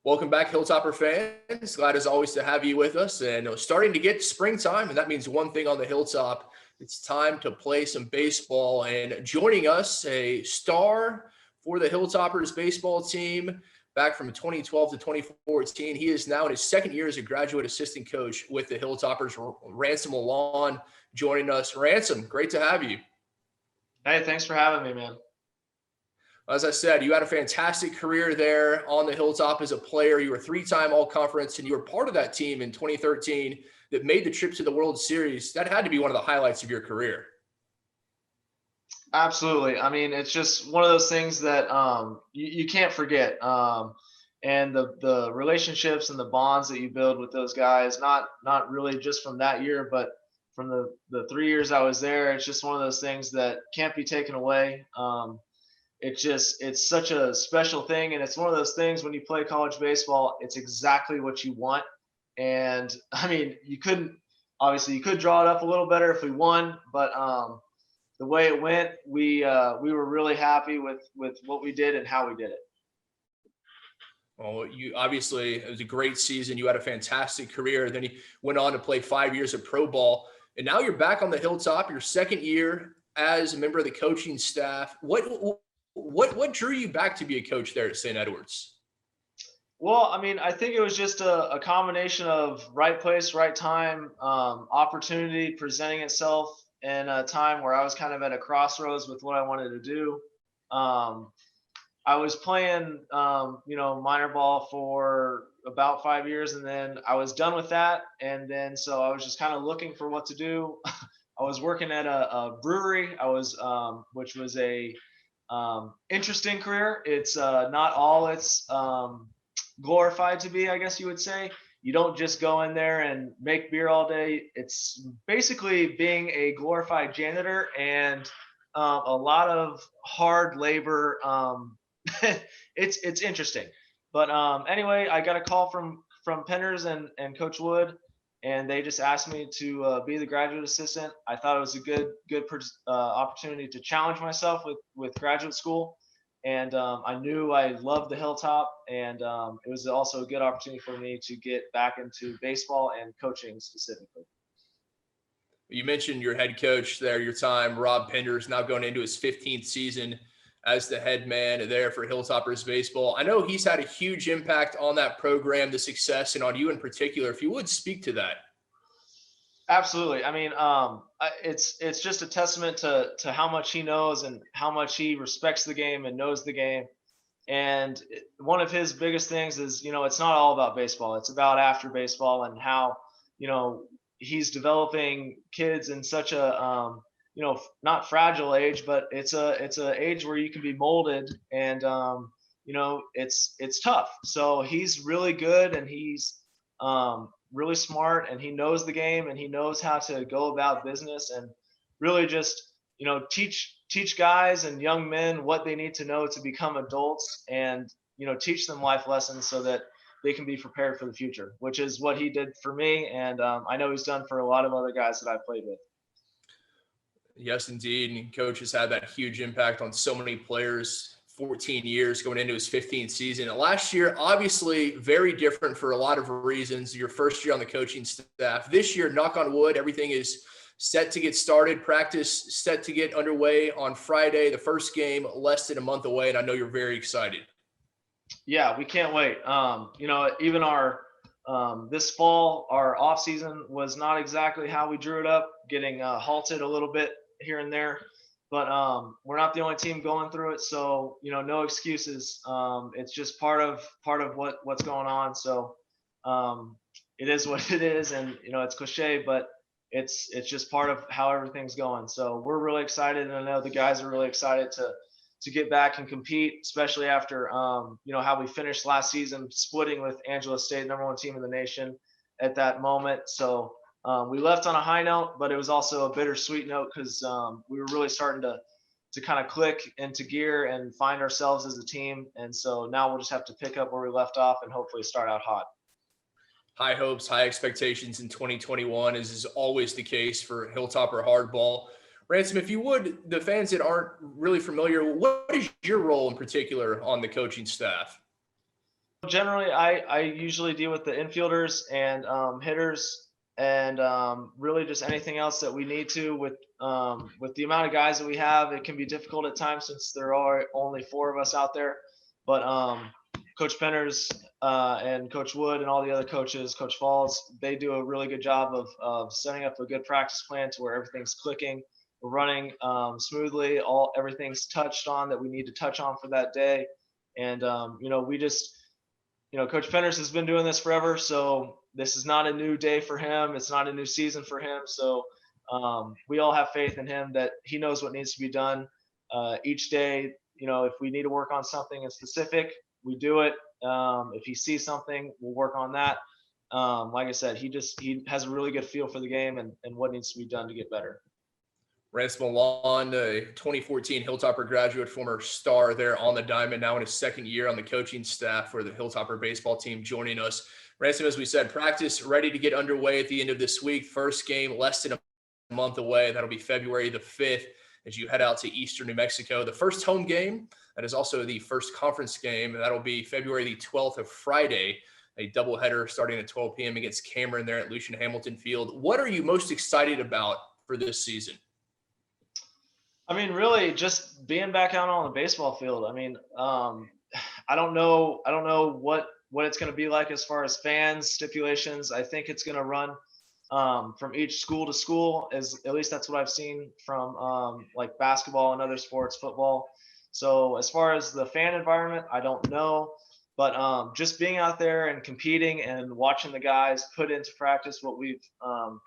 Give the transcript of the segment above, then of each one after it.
Welcome back, Hilltopper fans. Glad as always to have you with us. And starting to get springtime, and that means one thing on the Hilltop. It's time to play some baseball. And joining us, a star for the Hilltoppers baseball team back from 2012 to 2014. He is now in his second year as a graduate assistant coach with the Hilltoppers. Ransom LaLonde joining us. Ransom, great to have you. Hey, thanks for having me, man. As I said, you had a fantastic career there on the Hilltop as a player. You were three-time All-Conference, and you were part of that team in 2013 that made the trip to the World Series. That had to be one of the highlights of your career. Absolutely. I mean, it's just one of those things that you can't forget. And the relationships and the bonds that you build with those guys, not really just from that year, but from the 3 years I was there, it's just one of those things that can't be taken away. It's such a special thing, and it's one of those things when you play college baseball, it's exactly what you want. And I mean, you could draw it up a little better if we won, but the way it went, we were really happy with what we did and how we did it. Well, you obviously, it was a great season. You had a fantastic career. Then you went on to play 5 years of pro ball, and now you're back on the Hilltop, your second year as a member of the coaching staff. What drew you back to be a coach there at St. Edwards? Well, I mean, I think it was just a combination of right place, right time, opportunity presenting itself in a time where I was kind of at a crossroads with what I wanted to do. I was playing, minor ball for about 5 years, and then I was done with that. And then so I was just kind of looking for what to do. I was working at a brewery. Which was a interesting career. It's not all it's glorified to be, I guess you would say. You don't just go in there and make beer all day. It's basically being a glorified janitor and a lot of hard labor. It's interesting, but anyway, I got a call from Penners and Coach Wood, and they just asked me to be the graduate assistant. I thought it was a good opportunity to challenge myself with graduate school, and I knew I loved the Hilltop, and it was also a good opportunity for me to get back into baseball and coaching specifically. You mentioned your head coach there, your time, Rob Penders, now going into his 15th season as the head man there for Hilltoppers baseball. I know he's had a huge impact on that program, the success, and on you in particular. If you would speak to that. Absolutely. I mean, it's just a testament to how much he knows and how much he respects the game and knows the game. And one of his biggest things is, it's not all about baseball. It's about after baseball and how, he's developing kids in such a, not fragile age, but it's a age where you can be molded, and it's tough. So he's really good, and he's really smart, and he knows the game, and he knows how to go about business, and really just teach guys and young men what they need to know to become adults, and teach them life lessons so that they can be prepared for the future, which is what he did for me, and I know he's done for a lot of other guys that I've played with. Yes, indeed. And Coach has had that huge impact on so many players, 14 years going into his 15th season. And last year, obviously, very different for a lot of reasons. Your first year on the coaching staff. This year, knock on wood, everything is set to get started. Practice set to get underway on Friday. The first game less than a month away, and I know you're very excited. Yeah, we can't wait. Even our this fall, our off season was not exactly how we drew it up, getting halted a little bit here and there, but we're not the only team going through it, so no excuses. It's just part of what's going on. So it is what it is, and it's cliche, but it's just part of how everything's going. So we're really excited, and I know the guys are really excited to get back and compete, especially after how we finished last season, splitting with Angelo State, #1 team in the nation at that moment. So we left on a high note, but it was also a bittersweet note because we were really starting to kind of click into gear and find ourselves as a team. And so now we'll just have to pick up where we left off and hopefully start out hot. High hopes, high expectations in 2021, as is always the case for Hilltopper hardball. Ransom, if you would, the fans that aren't really familiar, what is your role in particular on the coaching staff? Generally, I usually deal with the infielders and hitters, and really just anything else that we need to. With the amount of guys that we have, it can be difficult at times since there are only 4 of us out there. But Coach Penners and Coach Wood and all the other coaches, Coach Falls, they do a really good job of setting up a good practice plan to where everything's clicking, we're running smoothly, everything's touched on that we need to touch on for that day. And we just, Coach Penners has been doing this forever, so this is not a new day for him. It's not a new season for him. So we all have faith in him that he knows what needs to be done each day. If we need to work on something in specific, we do it. If he sees something, we'll work on that. Like I said, he has a really good feel for the game and what needs to be done to get better. Ransom LaLonde, a 2014 Hilltopper graduate, former star there on the diamond, now in his second year on the coaching staff for the Hilltopper baseball team, joining us. Ransom, as we said, practice ready to get underway at the end of this week. First game less than a month away. That'll be February the 5th as you head out to Eastern New Mexico. The first home game, that is also the first conference game, and that'll be February the 12th of Friday, a doubleheader starting at 12 p.m. against Cameron there at Lucian Hamilton Field. What are you most excited about for this season? I mean, really just being back out on the baseball field. I mean, I don't know what it's going to be like as far as fans, stipulations. I think it's going to run from each school to school, at least that's what I've seen from like basketball and other sports, football. So as far as the fan environment, I don't know, but just being out there and competing and watching the guys put into practice what we've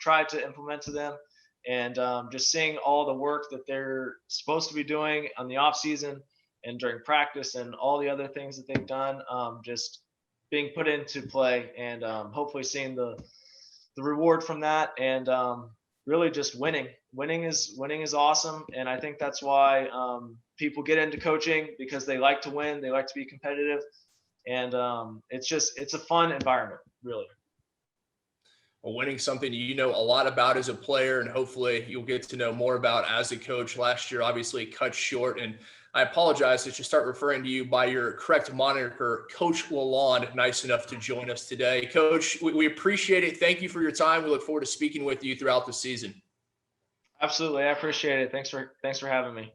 tried to implement to them, and just seeing all the work that they're supposed to be doing on the off season and during practice and all the other things that they've done, just being put into play, and hopefully seeing the reward from that, and really just winning. Winning is awesome, and I think that's why people get into coaching, because they like to win, they like to be competitive, and it's a fun environment, really. Well, winning something you know a lot about as a player, and hopefully you'll get to know more about as a coach. Last year obviously cut short, and I apologize to start referring to you by your correct moniker, Coach LaLonde. Nice enough to join us today. Coach, we appreciate it. Thank you for your time. We look forward to speaking with you throughout the season. Absolutely. I appreciate it. Thanks for having me.